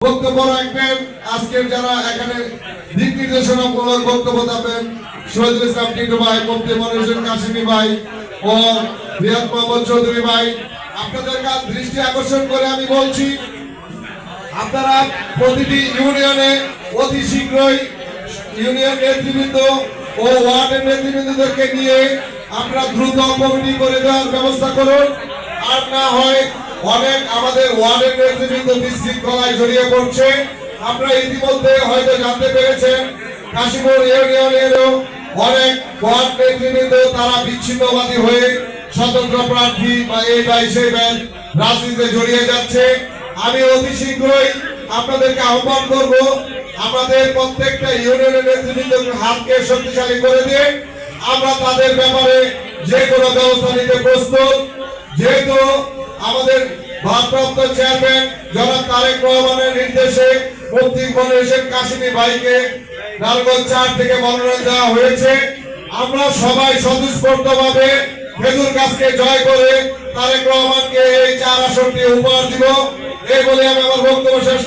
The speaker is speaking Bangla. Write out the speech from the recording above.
বক্তব্য রাখবেন আজকের যারা এখানে দিক নির্দেশনামূলক বক্তব্য দেবেন শহীদুল ইসলাম টিটু ভাই, মুফতি মনিরুল কাশিমি ভাই ও রিয়াদ মোহাম্মদ চৌধুরী ভাই। আপনাদের দৃষ্টি আকর্ষণ করে আমি বলছি, আপনারা প্রতিটি ইউনিয়নে অতি শীঘ্রই ইউনিয়ন নেতৃবৃন্দ ও ওয়ার্ডের নেতৃবৃন্দদেরকে নিয়ে আপনারা দ্রুত কমিটি করে দেওয়ার ব্যবস্থা করুন। আর না হয় অনেক আমাদের ওয়ার্ডের নেতৃবৃন্দ বিশৃঙ্খলায় জড়িয়ে পড়ছে। আপনারা ইতিমধ্যে হয়তো জানতে পেরেছেন কাশীপুর ইউনিয়নেরও অনেক ওয়ার্ড নেতৃবৃন্দ তারা বিচ্ছিন্নবাদী হয়ে স্বতন্ত্র প্রার্থী বা এই বা সেই রাজনীতিতে জড়িয়ে যাচ্ছে। আমি অতি শীঘ্রই আপনাদেরকে আহ্বান করব, আমাদের প্রত্যেকটা ইউনিয়নের নেতৃবৃন্দকে হাতকে শক্তিশালী করে দিয়ে আমরা তাদের ব্যাপারে যে কোনো ব্যবস্থা নিতে প্রস্তুত। যেহেতু আমাদের ভারপ্রাপ্ত চেয়ারম্যান জনাব তারেক রহমানের নির্দেশে মুফতি মনিরুল কাশিমি ভাইকে লালগঞ্জ 4 থেকে মনোনয়ন দেওয়া হয়েছে, আমরা সবাই স্বতঃস্ফূর্তভাবে খেজুর গাছকে জয় করে তারেক রহমানকে এই 4 আসনটি উপহার দিব। এই বলে আমি আমার বক্তব্য শেষ